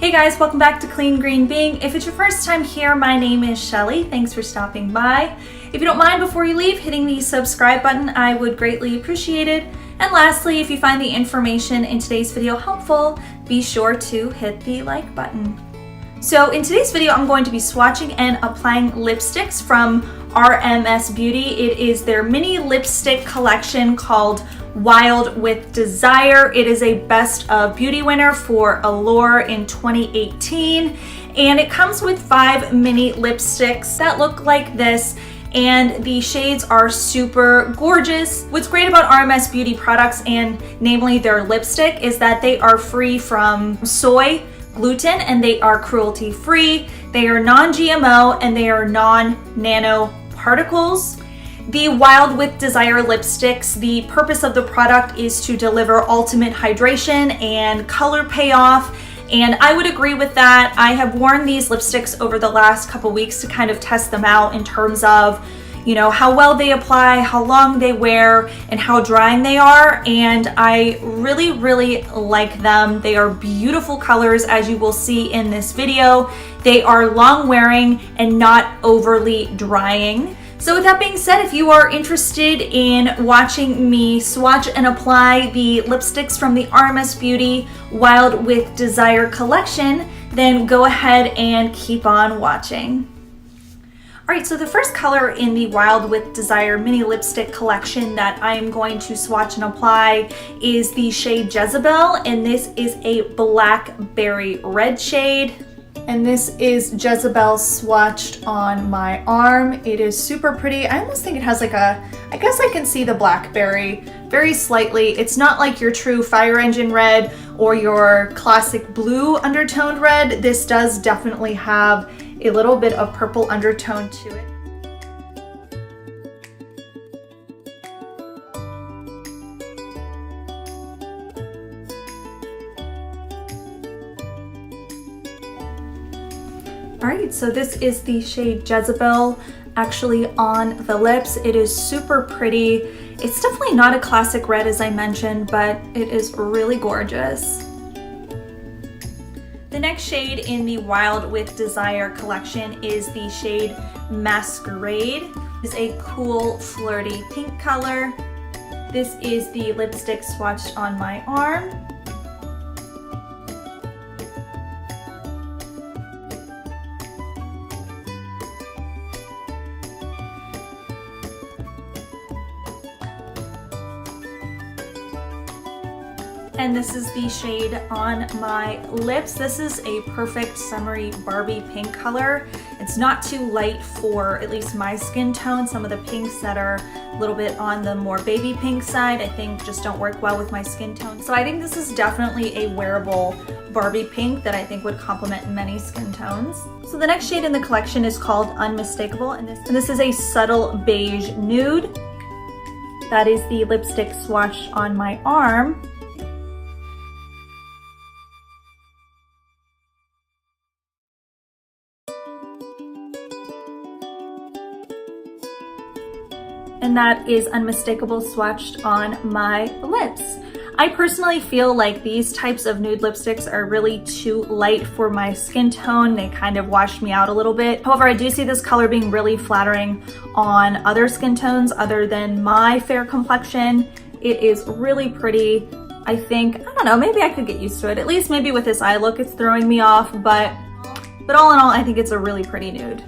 Hey guys, welcome back to Clean Green Being. If it's your first time here, my name is Shelly. Thanks for stopping by. If you don't mind, before you leave, hitting the subscribe button, I would greatly appreciate it. And lastly, if you find the information in today's video helpful, be sure to hit the like button. So in today's video, I'm going to be swatching and applying lipsticks from RMS Beauty. It is their mini lipstick collection called Wild with Desire. It is a Best of Beauty winner for Allure in 2018. And it comes with 5 mini lipsticks that look like this. And the shades are super gorgeous. What's great about RMS Beauty products, and namely their lipstick, is that they are free from soy, gluten, and they are cruelty free. They are non-GMO and they are non-nano particles. The Wild with Desire lipsticks, the purpose of the product is to deliver ultimate hydration and color payoff. And I would agree with that. I have worn these lipsticks over the last couple weeks to kind of test them out in terms of, you know, how well they apply, how long they wear, and how drying they are. And I really, really like them. They are beautiful colors, as you will see in this video. They are long wearing and not overly drying. So with that being said, if you are interested in watching me swatch and apply the lipsticks from the RMS Beauty Wild with Desire collection, then go ahead and keep on watching. All right, so the first color in the Wild with Desire mini lipstick collection that I am going to swatch and apply is the shade Jezebel, and this is a blackberry red shade. And this is Jezebel swatched on my arm. It is super pretty. I almost think it has like a, I guess I can see the blackberry very slightly. It's not like your true fire engine red or your classic blue undertoned red. This does definitely have a little bit of purple undertone to it. All right, so this is the shade Jezebel actually on the lips. It is super pretty. It's definitely not a classic red, as I mentioned, but it is really gorgeous. The next shade in the Wild with Desire collection is the shade Masquerade. It's a cool, flirty pink color. This is the lipstick swatched on my arm. And this is the shade on my lips. This is a perfect summery Barbie pink color. It's not too light for at least my skin tone. Some of the pinks that are a little bit on the more baby pink side, I think just don't work well with my skin tone. So I think this is definitely a wearable Barbie pink that I think would complement many skin tones. So the next shade in the collection is called Unmistakable, and this is a subtle beige nude. That is the lipstick swatched on my arm. And that is Unmistakable swatched on my lips. I personally feel like these types of nude lipsticks are really too light for my skin tone. They kind of wash me out a little bit. However, I do see this color being really flattering on other skin tones other than my fair complexion. It is really pretty. I think, I don't know, maybe I could get used to it. At least maybe with this eye look, it's throwing me off, but all in all, I think it's a really pretty nude.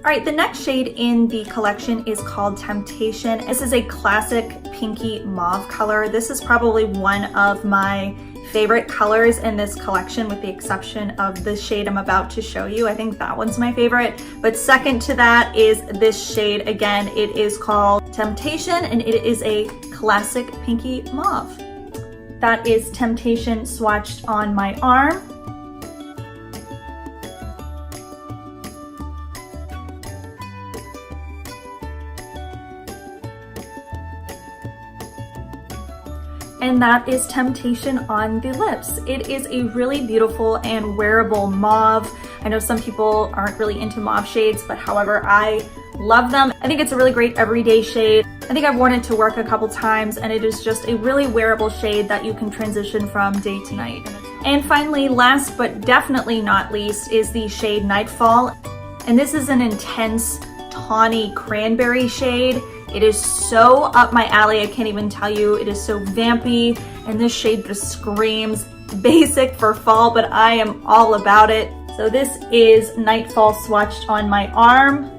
All right, the next shade in the collection is called Temptation. This is a classic pinky mauve color. This is probably one of my favorite colors in this collection, with the exception of the shade I'm about to show you. I think that one's my favorite. But second to that is this shade. Again, it is called Temptation, and it is a classic pinky mauve. That is Temptation swatched on my arm. And that is Temptation on the lips. It is a really beautiful and wearable mauve. I know some people aren't really into mauve shades, but however, I love them. I think it's a really great everyday shade. I think I've worn it to work a couple times, and it is just a really wearable shade that you can transition from day to night. And finally, last but definitely not least, is the shade Nightfall. And this is an intense tawny cranberry shade. It is so up my alley, I can't even tell you. It is so vampy, and this shade just screams basic for fall, but I am all about it. So this is Nightfall swatched on my arm.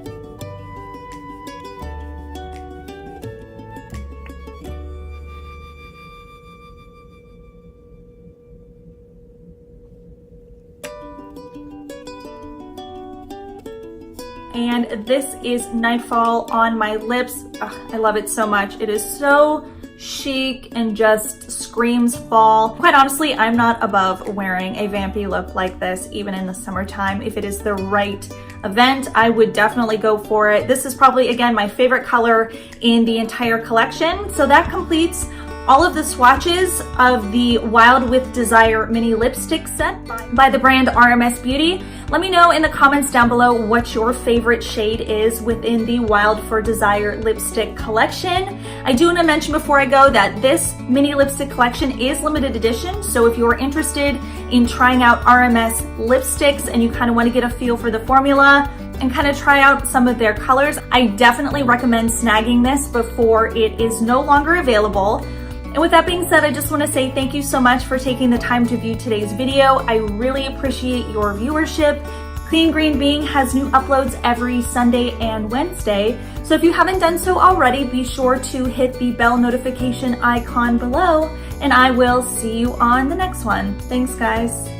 And this is Nightfall on my lips. Ugh, I love it so much. It is so chic and just screams fall. Quite honestly, I'm not above wearing a vampy look like this, even in the summertime. If it is the right event, I would definitely go for it. This is probably, again, my favorite color in the entire collection. So that completes all of the swatches of the Wild with Desire mini lipstick set by the brand RMS Beauty. Let me know in the comments down below what your favorite shade is within the Wild for Desire lipstick collection. I do want to mention before I go that this mini lipstick collection is limited edition, so if you're interested in trying out RMS lipsticks and you kind of want to get a feel for the formula and kind of try out some of their colors, I definitely recommend snagging this before it is no longer available. And with that being said, I just want to say thank you so much for taking the time to view today's video. I really appreciate your viewership. Clean Green Being has new uploads every Sunday and Wednesday. So if you haven't done so already, be sure to hit the bell notification icon below, and I will see you on the next one. Thanks, guys.